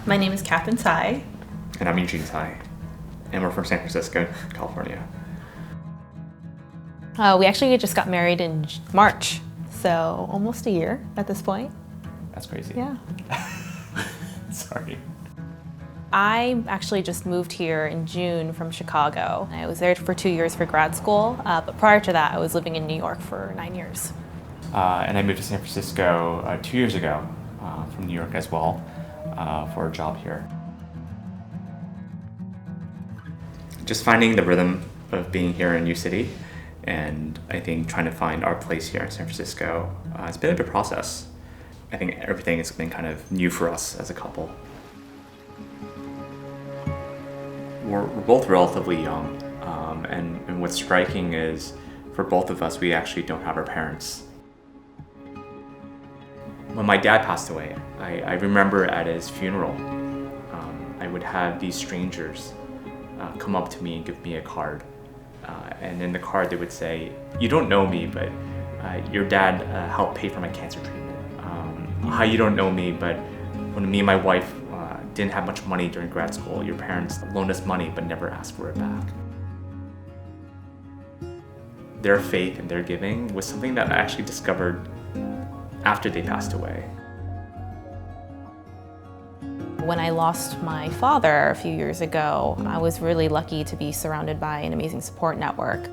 My name is Katherine Tsay. And I'm Eugene Tsay, and we're from San Francisco, California. We actually just got married in March, so almost a year at this point. That's crazy. Yeah. Sorry. I actually just moved here in June from Chicago. I was there for 2 years for grad school, but prior to that I was living in New York for 9 years. And I moved to San Francisco 2 years ago from New York as well for a job here. Just finding the rhythm of being here in a new city, and I think trying to find our place here in San Francisco, it's been a bit process. I think everything has been kind of new for us as a couple. We're both relatively young, and what's striking is for both of us, we actually don't have our parents. When my dad passed away, I remember at his funeral, I would have these strangers come up to me and give me a card. And in the card they would say, "You don't know me, but your dad helped pay for my cancer treatment. How you don't know me, but when me and my wife didn't have much money during grad school, your parents loaned us money but never asked for it back." Their faith and their giving was something that I actually discovered after they passed away. When I lost my father a few years ago, I was really lucky to be surrounded by an amazing support network.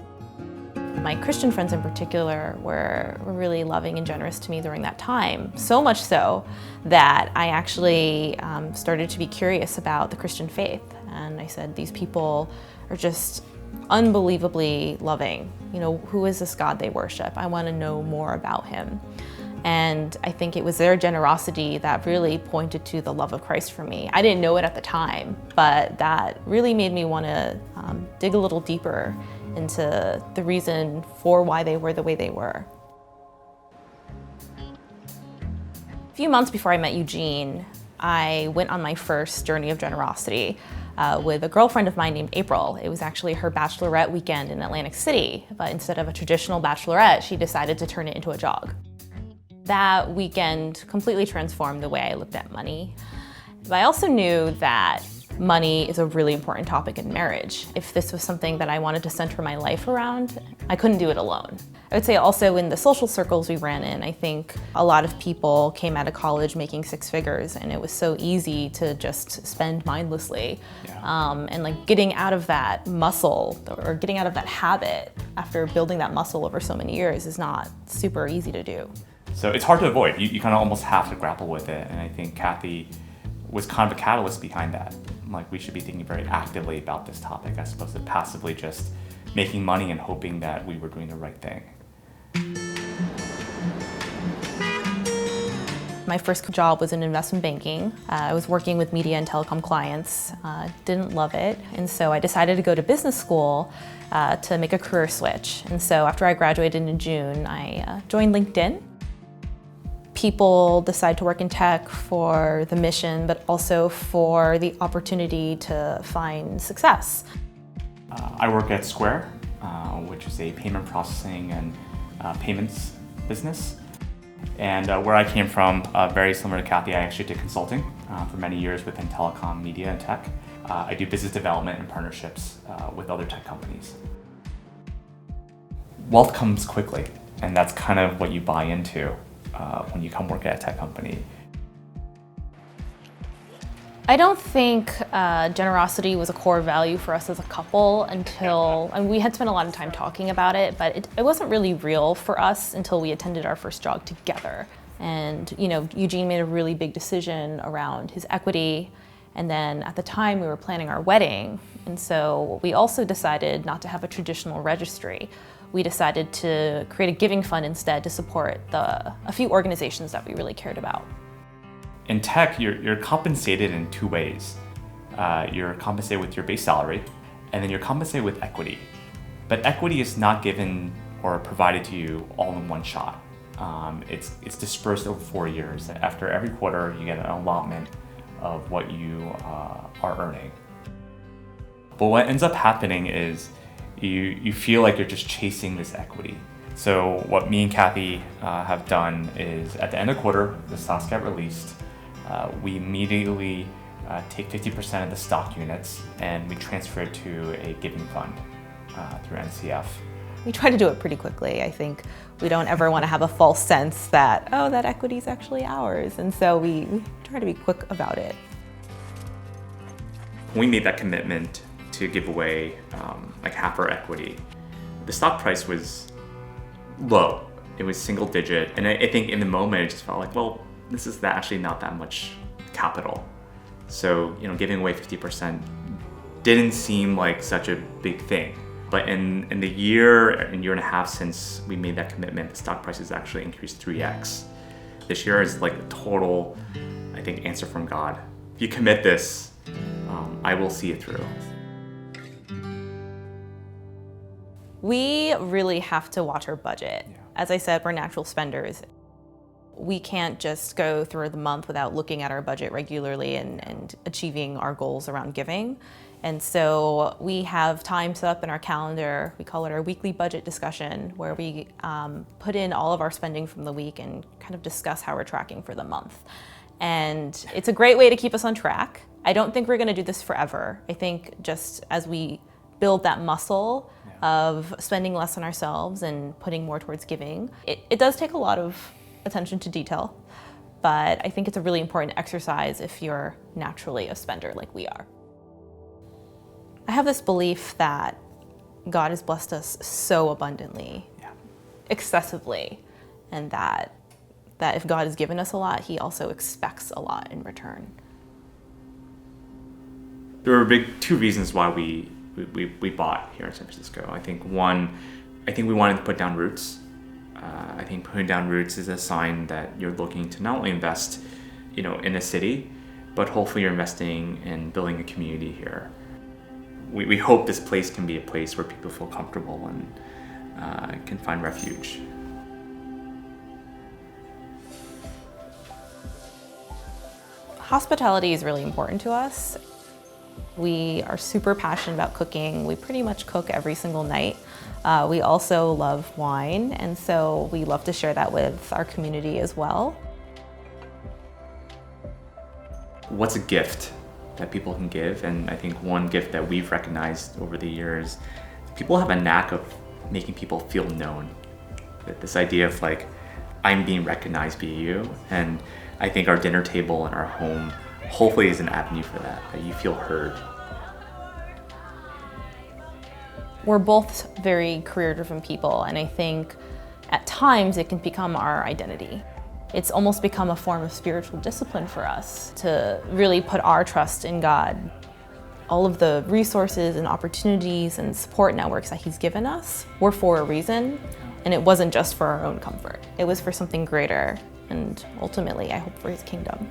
My Christian friends in particular were really loving and generous to me during that time, so much so that I actually started to be curious about the Christian faith. And I said, these people are just unbelievably loving. You know, who is this God they worship? I want to know more about him. And I think it was their generosity that really pointed to the love of Christ for me. I didn't know it at the time, but that really made me want to dig a little deeper into the reason for why they were the way they were. A few months before I met Eugene, I went on my first journey of generosity with a girlfriend of mine named April. It was actually her bachelorette weekend in Atlantic City, but instead of a traditional bachelorette, she decided to turn it into a jog. That weekend completely transformed the way I looked at money. But I also knew that money is a really important topic in marriage. If this was something that I wanted to center my life around, I couldn't do it alone. I would say also in the social circles we ran in, I think a lot of people came out of college making six figures, and it was so easy to just spend mindlessly. Yeah. And like getting out of that muscle or getting out of that habit after building that muscle over so many years is not super easy to do. So it's hard to avoid. You kind of almost have to grapple with it. And I think Kathy was kind of a catalyst behind that. Like, we should be thinking very actively about this topic as opposed to passively just making money and hoping that we were doing the right thing. My first job was in investment banking. I was working with media and telecom clients, didn't love it, and so I decided to go to business school to make a career switch. And so after I graduated in June, I joined LinkedIn. People decide to work in tech for the mission, but also for the opportunity to find success. I work at Square, which is a payment processing and payments business. And where I came from, very similar to Kathy, I actually did consulting for many years within telecom, media, and tech. I do business development and partnerships with other tech companies. Wealth comes quickly, and that's kind of what you buy into when you come work at a tech company. I don't think generosity was a core value for us as a couple until, and we had spent a lot of time talking about it, but it wasn't really real for us until we attended our first jog together. And you know, Eugene made a really big decision around his equity, and then at the time we were planning our wedding, and so we also decided not to have a traditional registry. We decided to create a giving fund instead to support a few organizations that we really cared about. In tech, you're compensated in two ways. You're compensated with your base salary, and then you're compensated with equity. But equity is not given or provided to you all in one shot. It's dispersed over 4 years. After every quarter, you get an allotment of what you are earning. But what ends up happening is you feel like you're just chasing this equity. So what me and Kathy have done is at the end of the quarter, the stocks get released. We immediately take 50% of the stock units, and we transfer it to a giving fund through NCF. We try to do it pretty quickly. I think we don't ever want to have a false sense that, oh, that equity is actually ours. And so we try to be quick about it. When we made that commitment to give away like half our equity, the stock price was low. It was single digit. And I think in the moment, it just felt like, well, this is actually not that much capital. So, giving away 50% didn't seem like such a big thing. But in the year and a half since we made that commitment, the stock price has actually increased 3x. This year is like a total, I think, answer from God. If you commit this, I will see it through. We really have to watch our budget. Yeah. As I said, we're natural spenders. We can't just go through the month without looking at our budget regularly and achieving our goals around giving. And so we have time set up in our calendar. We call it our weekly budget discussion, where we put in all of our spending from the week and kind of discuss how we're tracking for the month. And it's a great way to keep us on track. I don't think we're going to do this forever. I think just as we build that muscle of spending less on ourselves and putting more towards giving, it does take a lot of attention to detail, but I think it's a really important exercise if you're naturally a spender like we are. I have this belief that God has blessed us so abundantly, excessively, and that if God has given us a lot, He also expects a lot in return. There were two reasons why we bought here in San Francisco. I think one, we wanted to put down roots. I think putting down roots is a sign that you're looking to not only invest, in a city, but hopefully you're investing in building a community here. We hope this place can be a place where people feel comfortable and can find refuge. Hospitality is really important to us. We are super passionate about cooking. We pretty much cook every single night. We also love wine, and so we love to share that with our community as well. What's a gift that people can give? And I think one gift that we've recognized over the years, people have a knack of making people feel known. This idea of like, I'm being recognized by you. And I think our dinner table and our home hopefully is an avenue for that you feel heard. We're both very career-driven people, and I think at times it can become our identity. It's almost become a form of spiritual discipline for us to really put our trust in God. All of the resources and opportunities and support networks that He's given us were for a reason, and it wasn't just for our own comfort. It was for something greater, and ultimately, I hope, for His kingdom.